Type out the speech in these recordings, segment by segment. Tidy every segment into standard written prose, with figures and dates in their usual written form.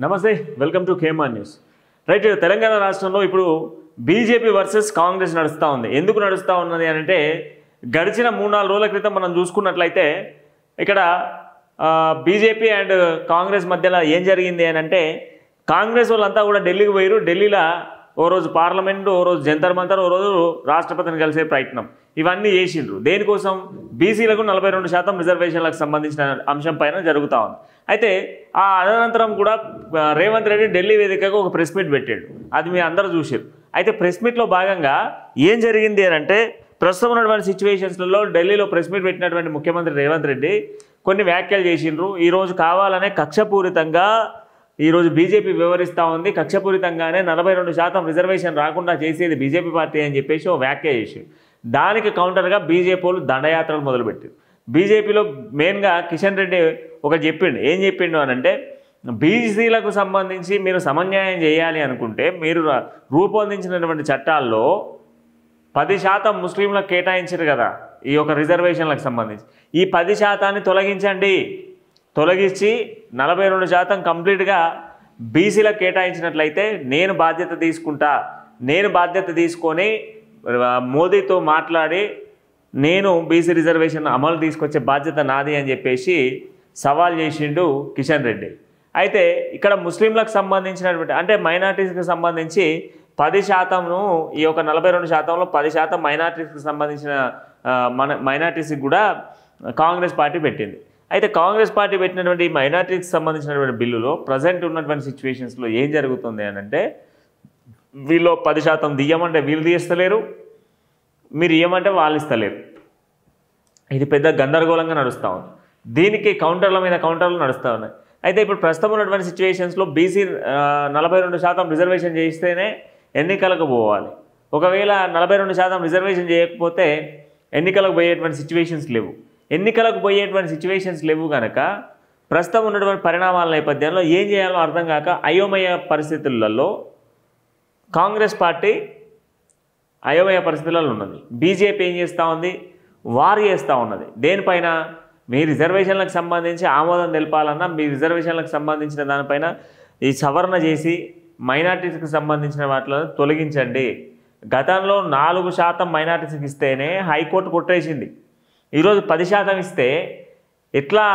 నమస్తే welcome to KMR news. Right, Telangana రాష్ట్రంలో ఇప్పుడు బీజేపీ వర్సెస్ కాంగ్రెస్ నడుస్తూ ఉంది. ఎందుకు నడుస్తూ ఉన్నది అని అంటే గడిచిన 3-4 రోజుల క్రితం మనం చూసుకున్నట్లయితే ఇక్కడ బీజేపీ అండ్ కాంగ్రెస్ మధ్యలో ఏం జరిగింది అని అంటే కాంగ్రెస్ వాళ్ళంతా కూడా ఢిల్లీకి పోయారు. ఢిల్లీలో ఓ రోజు పార్లమెంటు, ఓ రోజు జంతర్ మంతర్, ఓ రోజు రాష్ట్రపతిని కలిసే ప్రయత్నం ఇవన్నీ చేసిండ్రు. దేనికోసం? బీసీలకు 42% రిజర్వేషన్లకు సంబంధించిన అంశం పైన జరుగుతూ ఉంది. అయితే ఆ అనంతరం కూడా రేవంత్ రెడ్డి ఢిల్లీ వేదికగా ఒక ప్రెస్ మీట్ పెట్టాడు. అది మీ అందరూ చూసారు. అయితే ప్రెస్ మీట్లో భాగంగా ఏం జరిగింది అని అంటే ప్రస్తుతం ఉన్నటువంటి సిచ్యువేషన్స్లలో ఢిల్లీలో ప్రెస్ మీట్ పెట్టినటువంటి ముఖ్యమంత్రి రేవంత్ రెడ్డి కొన్ని వ్యాఖ్యలు చేసిండ్రు. ఈరోజు కావాలనే కక్షపూరితంగా ఈరోజు బీజేపీ వివరిస్తూ ఉంది. కక్షపూరితంగానే 42% రిజర్వేషన్ రాకుండా చేసేది బీజేపీ పార్టీ అని చెప్పేసి ఓ వ్యాఖ్య చేసి దానికి కౌంటర్గా బీజేపీ వాళ్ళు దండయాత్రలు మొదలుపెట్టారు. బీజేపీలో మెయిన్గా కిషన్ రెడ్డి ఒకటి చెప్పిండు. ఏం చెప్పిండు అని అంటే బీసీలకు సంబంధించి మీరు సమన్యాయం చేయాలి అనుకుంటే మీరు రూపొందించినటువంటి చట్టాల్లో 10% ముస్లింలకు కేటాయించారు కదా ఈ యొక్క రిజర్వేషన్లకు సంబంధించి. ఈ 10% తొలగించండి. తొలగించి 42% కంప్లీట్గా బీసీలకు కేటాయించినట్లయితే నేను బాధ్యత తీసుకుంటా. నేను బాధ్యత తీసుకొని మోదీతో మాట్లాడి నేను బీసీ రిజర్వేషన్ అమలు తీసుకొచ్చే బాధ్యత నాది అని చెప్పేసి సవాల్ చేసిండు కిషన్ రెడ్డి. అయితే ఇక్కడ ముస్లింలకు సంబంధించినటువంటి అంటే మైనార్టీస్కి సంబంధించి 10%ను ఈ యొక్క 42%లో 10% మైనార్టీస్కి సంబంధించిన మైనార్టీస్కి కూడా కాంగ్రెస్ పార్టీ పెట్టింది. అయితే కాంగ్రెస్ పార్టీ పెట్టినటువంటి మైనార్టీస్కి సంబంధించినటువంటి బిల్లులో ప్రజెంట్ ఉన్నటువంటి సిచ్యువేషన్స్లో ఏం జరుగుతుంది అని అంటే వీళ్ళు 10% తీయమంటే వీళ్ళు తీస్తలేరు, మీరు ఇవ్వమంటే వాళ్ళు ఇస్తలేరు. ఇది పెద్ద గందరగోళంగా నడుస్తూ ఉంది. దీనికి కౌంటర్ల మీద కౌంటర్లు నడుస్తూ ఉన్నాయి. అయితే ఇప్పుడు ప్రస్తుతం ఉన్నటువంటి సిచ్యువేషన్స్లో బీసీ 42% రిజర్వేషన్ చేస్తేనే ఎన్నికలకు పోవాలి. ఒకవేళ 42% రిజర్వేషన్ చేయకపోతే ఎన్నికలకు పోయేటువంటి సిచ్యువేషన్స్ లేవు. ఎన్నికలకు పోయేటువంటి సిచ్యువేషన్స్ లేవు కనుక ప్రస్తుతం ఉన్నటువంటి పరిణామాల నేపథ్యంలో ఏం చేయాలో అర్థం కాక అయోమయ పరిస్థితులలో కాంగ్రెస్ పార్టీ అయోమయ పరిస్థితులలో ఉన్నది. బీజేపీ ఏం చేస్తూ ఉంది? వారు చేస్తూ ఉన్నది. దేనిపైన? మీ రిజర్వేషన్లకు సంబంధించి ఆమోదం తెలపాలన్నా మీ రిజర్వేషన్లకు సంబంధించిన దానిపైన ఈ సవరణ చేసి మైనార్టీస్కి సంబంధించిన వాటిలో తొలగించండి. గతంలో 4% మైనార్టీస్కి ఇస్తేనే హైకోర్టు కొట్టేసింది. ఈరోజు 10% ఇస్తే ఎట్లా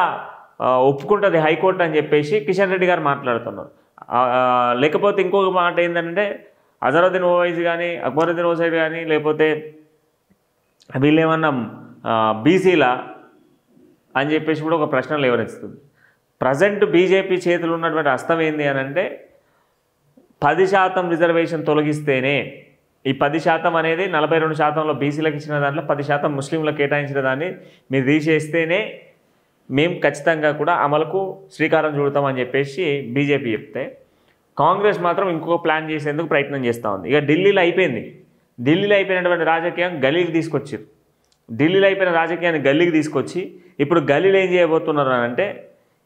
ఒప్పుకుంటుంది హైకోర్టు అని చెప్పేసి కిషన్ రెడ్డి గారు మాట్లాడుతున్నారు. లేకపోతే ఇంకొక మాట ఏంటంటే అజరుద్దీన్ ఓవైసీ కానీ అక్బరుద్దీన్ ఓవైసీ కానీ లేకపోతే వీళ్ళేమన్నా బీసీలా అని చెప్పేసి కూడా ఒక ప్రశ్న లేవనెత్తుతుంది. ప్రజెంట్ బీజేపీ చేతులు ఉన్నటువంటి అస్తం ఏంది అని అంటే 10% రిజర్వేషన్ తొలగిస్తేనే ఈ 10% అనేది 42%లో బీసీలకు ఇచ్చిన దాంట్లో 10% ముస్లింలకు కేటాయించిన దాన్ని మీరు తీసేస్తేనే మేము ఖచ్చితంగా కూడా అమలుకు శ్రీకారం చుడతామని చెప్పేసి బీజేపీ చెప్తే కాంగ్రెస్ మాత్రం ఇంకొక ప్లాన్ చేసేందుకు ప్రయత్నం చేస్తూ ఉంది. ఇక ఢిల్లీలో అయిపోయింది. ఢిల్లీలో అయిపోయినటువంటి రాజకీయం గల్లీకి తీసుకొచ్చారు. ఢిల్లీలో అయిపోయిన రాజకీయాన్ని గల్లీకి తీసుకొచ్చి ఇప్పుడు గల్లీలో ఏం చేయబోతున్నారు అని అంటే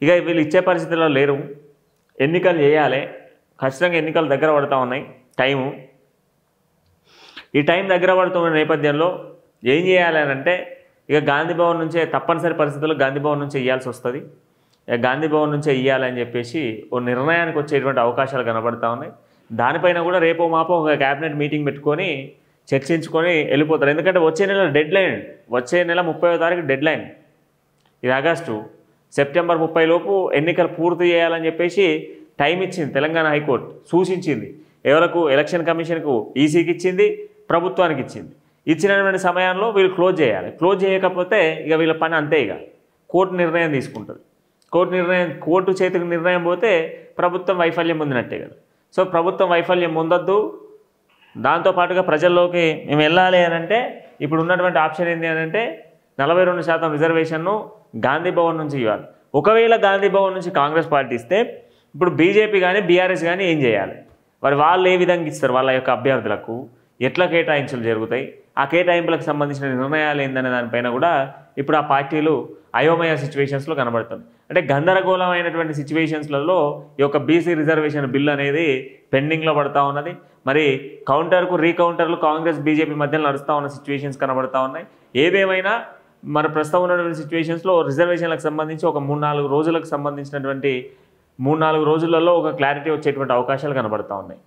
ఇక వీళ్ళు ఇచ్చే పరిస్థితుల్లో లేరు. ఎన్నికలు చేయాలి, ఖచ్చితంగా ఎన్నికలు దగ్గర పడుతూ ఉన్నాయి. ఈ టైం దగ్గర పడుతున్న నేపథ్యంలో ఏం చేయాలి అని అంటే ఇక గాంధీ భవన్ నుంచే తప్పనిసరి పరిస్థితుల్లో గాంధీ భవన్ నుంచే ఇవ్వాల్సి వస్తుంది. గాంధీ భవన్ నుంచే ఇవ్వాలని చెప్పేసి ఓ నిర్ణయానికి వచ్చేటువంటి అవకాశాలు కనబడుతూ ఉన్నాయి. దానిపైన కూడా రేపో మాపో ఒక క్యాబినెట్ మీటింగ్ పెట్టుకొని చర్చించుకొని వెళ్ళిపోతారు. ఎందుకంటే వచ్చే నెల డెడ్ లైన్, వచ్చే నెల 30వ తారీఖు డెడ్ లైన్. ఇది ఆగస్టు, సెప్టెంబర్ 30 లోపు ఎన్నికలు పూర్తి చేయాలని చెప్పేసి టైం ఇచ్చింది తెలంగాణ హైకోర్టు, సూచించింది. ఎవరికి? ఎలక్షన్ కమిషన్కు, ఈసీకి ఇచ్చింది, ప్రభుత్వానికి ఇచ్చింది. ఇచ్చినటువంటి సమయంలో వీళ్ళు క్లోజ్ చేయాలి. క్లోజ్ చేయకపోతే ఇక వీళ్ళ పని అంతే. ఇక కోర్టు నిర్ణయం తీసుకుంటుంది. కోర్టు చేతికి నిర్ణయం పోతే ప్రభుత్వం వైఫల్యం పొందినట్టే కదా. సో ప్రభుత్వం వైఫల్యం పొందొద్దు. దాంతోపాటుగా ప్రజల్లోకి మేము వెళ్ళాలి అని అంటే ఇప్పుడు ఉన్నటువంటి ఆప్షన్ ఏంటి అని అంటే 42% రిజర్వేషన్ను గాంధీ భవన్ నుంచి ఇవ్వాలి. ఒకవేళ గాంధీ భవన్ నుంచి కాంగ్రెస్ పార్టీ ఇస్తే ఇప్పుడు బీజేపీ కానీ బీఆర్ఎస్ కానీ ఏం చేయాలి? వాళ్ళు ఏ విధంగా ఇస్తారు? వాళ్ళ యొక్క అభ్యర్థులకు ఎట్లా కేటాయింపులు జరుగుతాయి? ఆ కేటాయింపులకు సంబంధించిన నిర్ణయాలు ఏందనే దానిపైన కూడా ఇప్పుడు ఆ పార్టీలు అయోమయ సిచ్యువేషన్స్లో కనబడుతుంది. అంటే గందరగోళమైనటువంటి సిచ్యువేషన్స్లలో ఈ యొక్క బీసీ రిజర్వేషన్ బిల్ అనేది పెండింగ్లో పడుతూ ఉన్నది. మరి కౌంటర్కు రీకౌంటర్లు కాంగ్రెస్ బీజేపీ మధ్యలో నడుస్తూ ఉన్న సిచ్యువేషన్స్ కనబడుతూ ఉన్నాయి. ఏదేమైనా మన ప్రస్తుతం ఉన్నటువంటి సిచ్యువేషన్స్లో రిజర్వేషన్లకు సంబంధించి ఒక 3-4 రోజులకు సంబంధించినటువంటి 3-4 రోజులలో ఒక క్లారిటీ వచ్చేటువంటి అవకాశాలు కనబడతా ఉన్నాయి.